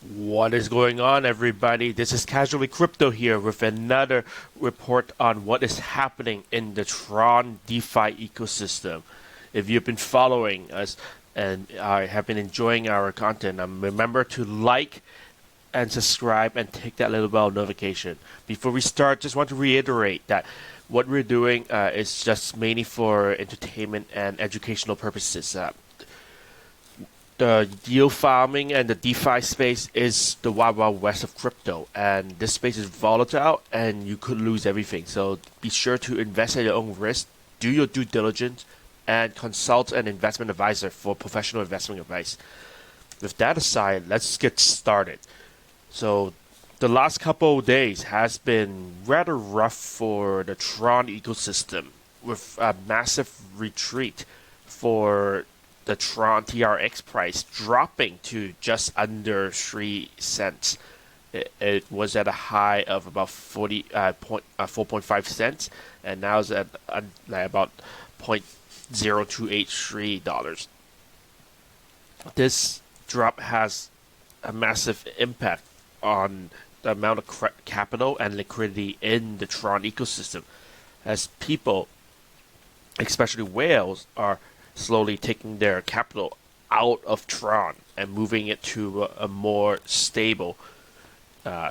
What is going on, everybody? This is Casually Crypto here with another report on what is happening in the Tron DeFi ecosystem. If you've been following us and have been enjoying our content, remember to like and subscribe and take that little bell notification. Before we start, just want to reiterate that what we're doing is just mainly for entertainment and educational purposes. The yield farming and the DeFi space is the wild, wild west of crypto, and this space is volatile and you could lose everything. So be sure to invest at your own risk, do your due diligence, and consult an investment advisor for professional investment advice. With that aside, let's get started. So the last couple of days has been rather rough for the Tron ecosystem, with a massive retreat for the Tron TRX price dropping to just under 3 cents. It was at a high of about 4.5 cents, and now it's at like about $0.0283. This drop has a massive impact on the amount of capital and liquidity in the Tron ecosystem, as people, especially whales, are slowly taking their capital out of Tron and moving it to a more stable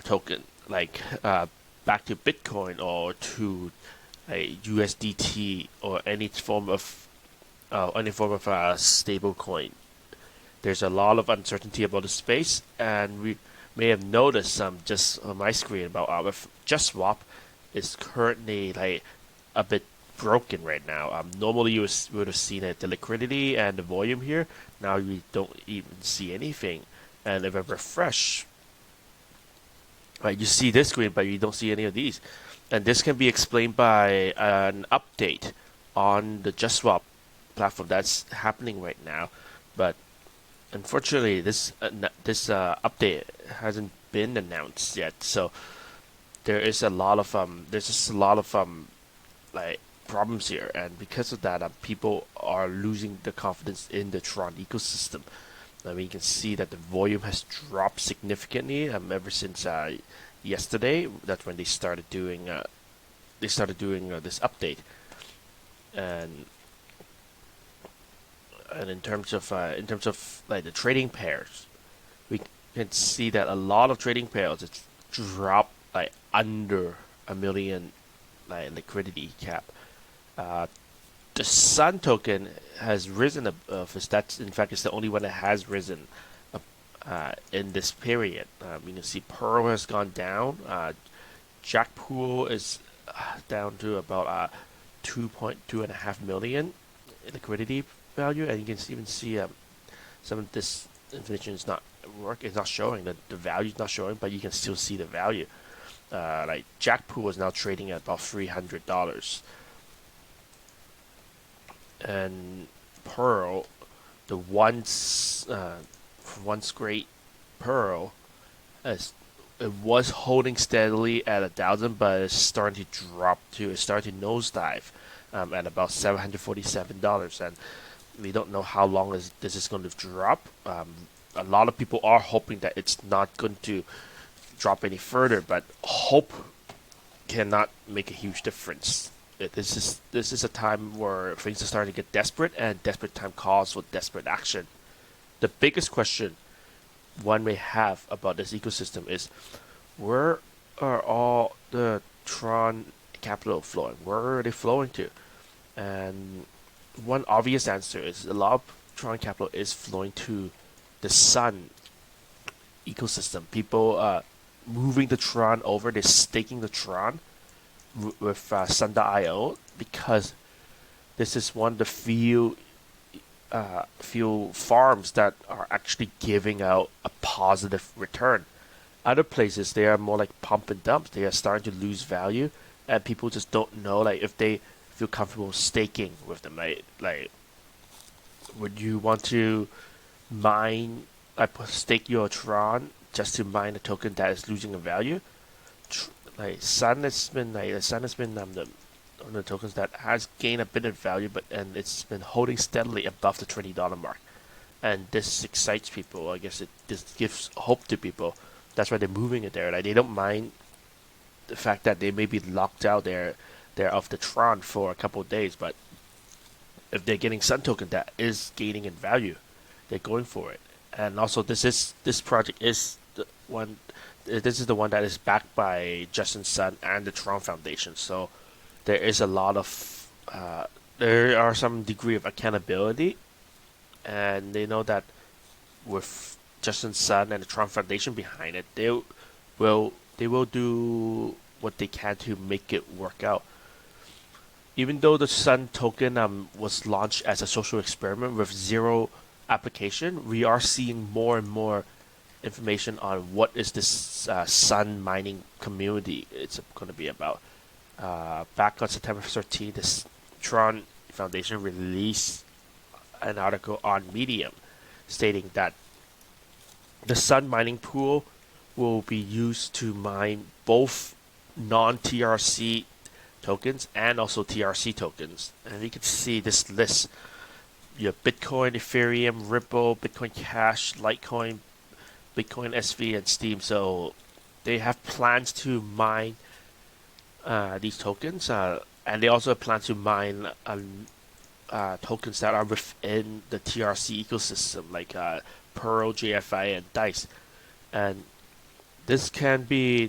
token, like back to Bitcoin or to a USDT or any form of stable coin. There's a lot of uncertainty about the space, and we may have noticed some just on my screen about our JustSwap is currently like a bit broken right now. Normally you would have seen it, the liquidity and the volume here. Now you don't even see anything. And if I refresh, right, you see this screen, but you don't see any of these. And this can be explained by an update on the JustSwap platform that's happening right now. But unfortunately, this update hasn't been announced yet. So there is a lot of like problems here, and because of that, people are losing the confidence in the Tron ecosystem. I mean, you can see that the volume has dropped significantly ever since yesterday. That's when they started doing this update, and in terms of like the trading pairs, we can see that a lot of trading pairs it's dropped like under a million like liquidity cap. The Sun token has risen. That's in fact it's the only one that has risen in this period. You can see Pearl has gone down. Jack Pool is down to about 2.5 million liquidity value, and you can even see some of this information is not it's not showing the value is not showing, but you can still see the value. Like Jack Pool is now trading at about $300. And Pearl, the once great Pearl, as it was holding steadily at 1,000, but it's starting to it's starting to nosedive at about $747, and we don't know how long this is going to drop. A lot of people are hoping that it's not going to drop any further, but hope cannot make a huge difference. This is a time where things are starting to get desperate, and desperate time calls for desperate action. The biggest question one may have about this ecosystem is, where are all the Tron capital flowing? Where are they flowing to? And one obvious answer is a lot of Tron capital is flowing to the Sun ecosystem. People moving the Tron over, they're staking the Tron with Sun.io, because this is one of the few farms that are actually giving out a positive return. Other places they are more like pump and dump. They are starting to lose value, and people just don't know like if they feel comfortable staking with them. Like would you want to mine stake your Tron just to mine a token that is losing a value? Sun has been one of the tokens that has gained a bit of value, and it's been holding steadily above the $20 mark. and this excites people. I guess this gives hope to people. That's why they're moving it there. Like they don't mind the fact that they may be locked out there off the Tron for a couple of days, but if they're getting Sun token that is gaining in value, they're going for it. And also, this project is the one. This is the one that is backed by Justin Sun and the Tron Foundation. So there is a lot of there are some degree of accountability, and they know that with Justin Sun and the Tron Foundation behind it, they will do what they can to make it work out. Even though the Sun token was launched as a social experiment with zero application, we are seeing more and more information on what is this Sun mining community it's going to be about. Back on September 13th, the Tron Foundation released an article on Medium stating that the Sun mining pool will be used to mine both non-TRC tokens and also TRC tokens. And you can see this list. You have Bitcoin, Ethereum, Ripple, Bitcoin Cash, Litecoin, Bitcoin SV, and Steam. So they have plans to mine these tokens, and they also plan to mine tokens that are within the TRC ecosystem, like Pearl, JFI, and Dice. And this could be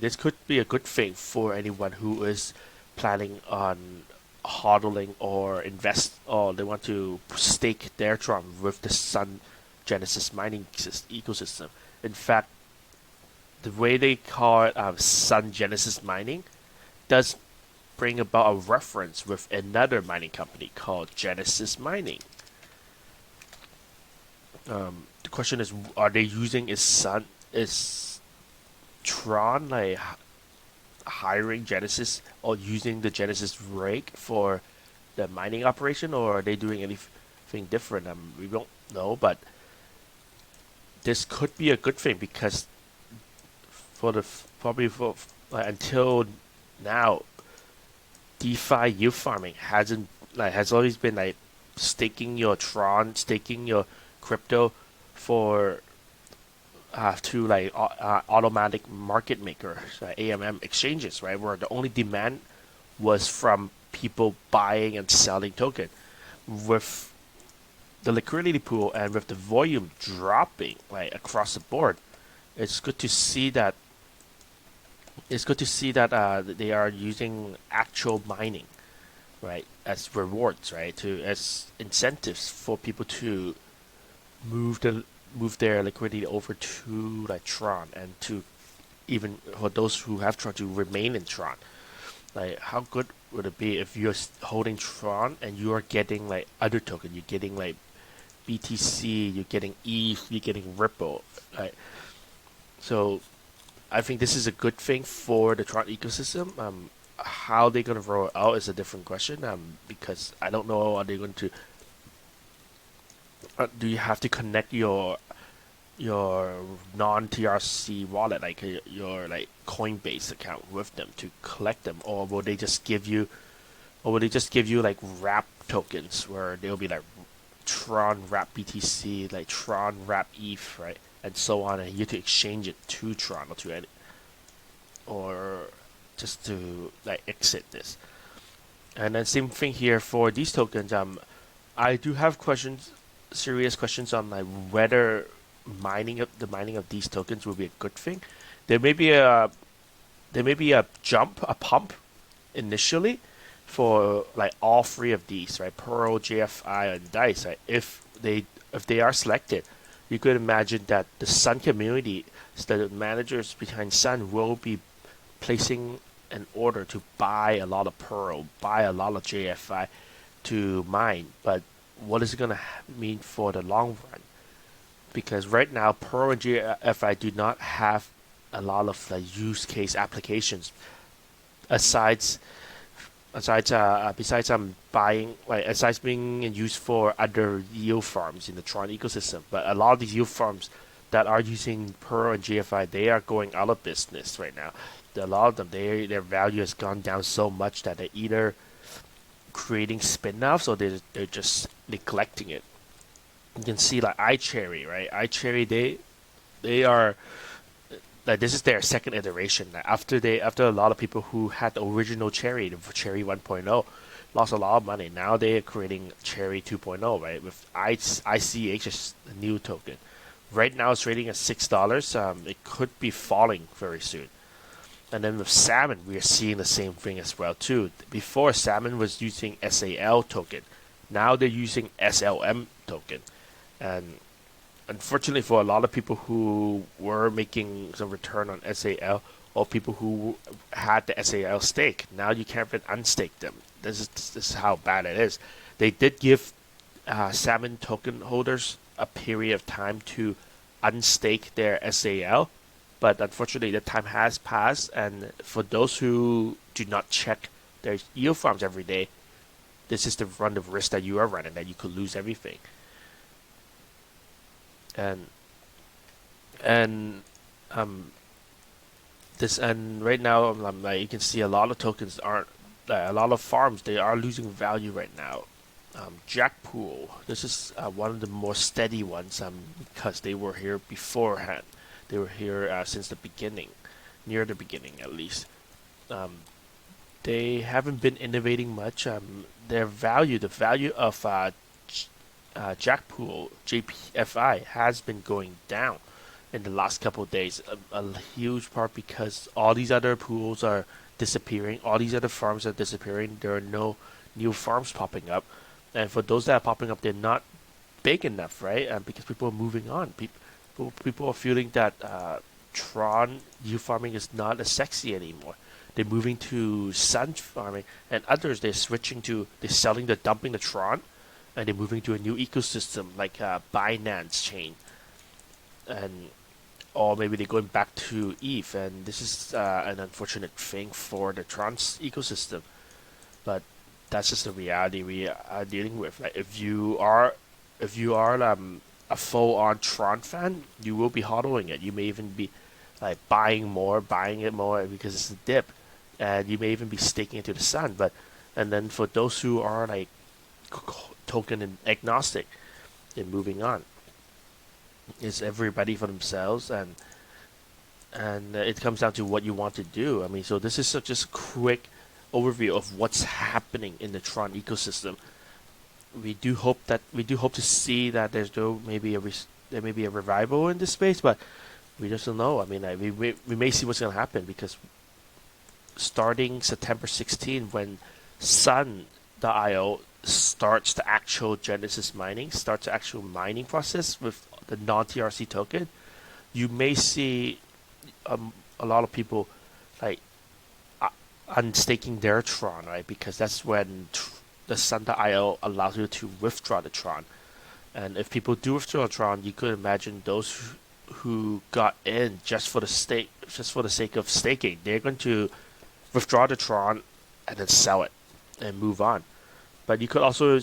a good thing for anyone who is planning on hodling or invest, or they want to stake their Tron with the Sun Genesis mining ecosystem. In fact, the way they call it Sun Genesis mining does bring about a reference with another mining company called Genesis Mining. The question is, are they using is Tron like hiring Genesis or using the Genesis rig for the mining operation, or are they doing anything different? We don't know, but this could be a good thing because for the probably for until now, DeFi yield farming has always been like staking your Tron, staking your crypto for to like automatic market makers, AMM exchanges, right? Where the only demand was from people buying and selling token. With the liquidity pool and with the volume dropping like across the board, it's good to see that. It's good to see that they are using actual mining, right, as rewards, right, to as incentives for people to move their liquidity over to like Tron, and to even for those who have Tron to remain in Tron. Like, how good would it be if you're holding Tron and you are getting like other token? You're getting like BTC, you're getting ETH, you're getting Ripple, right? So I think this is a good thing for the Tron ecosystem. How they're gonna roll it out is a different question. Because I don't know, are they going to do you have to connect your non-TRC wallet, like your like Coinbase account, with them to collect them, or will they just give you, like wrap tokens where they'll be like Tron wrap BTC, like Tron wrap ETH, right, and so on, and you have to exchange it to Tron or to any, or just to like exit this. And then same thing here for these tokens. I do have serious questions on like whether the mining of these tokens will be a good thing. There may be a pump initially for like all three of these, right? Pearl, JFI, and Dice. Right? If they are selected, you could imagine that the Sun community, the managers behind Sun, will be placing an order to buy a lot of Pearl, buy a lot of JFI to mine. But what is it going to mean for the long run? Because right now, Pearl and JFI do not have a lot of use case applications. Besides buying, like besides being used for other yield farms in the Tron ecosystem, but a lot of these yield farms that are using Pearl and JFI, they are going out of business right now. A lot of them, their value has gone down so much that they're either creating spin-offs or they're just neglecting it. You can see like iCherry, right? iCherry, they are like this is their second iteration. Like, after a lot of people who had the original Cherry, the Cherry 1.0, lost a lot of money. Now they are creating Cherry 2.0, right? With ICH as the new token. Right now it's trading at $6. It could be falling very soon. And then with Salmon, we are seeing the same thing as well too. Before Salmon was using SAL token, now they're using SLM token, and unfortunately for a lot of people who were making some return on SAL or people who had the SAL stake, now you can't even unstake them. This is how bad it is. They did give Salmon token holders a period of time to unstake their SAL, but unfortunately the time has passed, and for those who do not check their yield farms every day, this is the run of risk that you are running, that you could lose everything. And and um this and right now like you can see a lot of tokens aren't a lot of farms, they are losing value right now. Jackpool, this is one of the more steady ones, because they were here beforehand. They were here since the beginning, near the beginning at least. Um, they haven't been innovating much. Their value, the value of Jackpool JPFI has been going down in the last couple of days. A huge part because all these other pools are disappearing. All these other farms are disappearing. There are no new farms popping up, and for those that are popping up, they're not big enough, right? Because people are moving on. People are feeling that Tron yield farming is not as sexy anymore. They're moving to Sun farming, and others they're selling, they're dumping the Tron, and they're moving to a new ecosystem like Binance chain, and or maybe they're going back to ETH, and this is an unfortunate thing for the Tron ecosystem. But that's just the reality we are dealing with. Like if you are a full-on Tron fan, you will be hodling it. You may even be like buying it more because it's a dip, and you may even be staking it to the sun. But and then for those who are like token and agnostic, and moving on, it's everybody for themselves, and it comes down to what you want to do. I mean, so this is just a quick overview of what's happening in the Tron ecosystem. We do hope to see that there may be a revival in this space, but we just don't know. I mean, we may see what's going to happen because starting September 16th, when Sun.io starts the actual Genesis mining, starts the actual mining process with the non-TRC token, you may see a lot of people like unstaking their Tron, right? Because that's when the Sun.io allows you to withdraw the Tron. And if people do withdraw Tron, you could imagine those who got in just for the sake of staking, they're going to withdraw the Tron and then sell it and move on. But you could also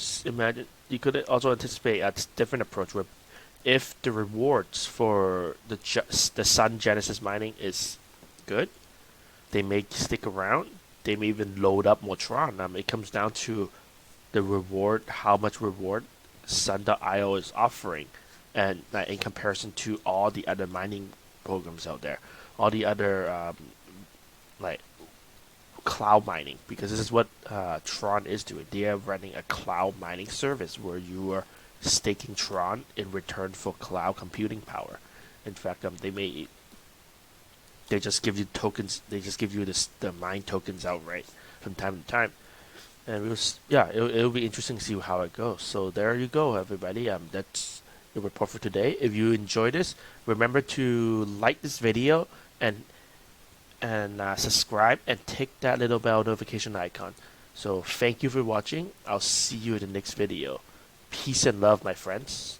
anticipate a different approach where if the rewards for the Sun Genesis mining is good, they may stick around. They may even load up more Tron. It comes down to the reward, how much reward Sun.io is offering, and in comparison to all the other mining programs out there, all the other like cloud mining, because this is what Tron is doing. They are running a cloud mining service where you are staking Tron in return for cloud computing power. In fact, they just give you tokens. They just give you the mine tokens outright from time to time. And it'll be interesting to see how it goes. So there you go, everybody. That's the report for today. If you enjoyed this, remember to like this video and subscribe and tick that little bell notification icon. So thank you for watching. I'll see you in the next video. Peace and love, my friends.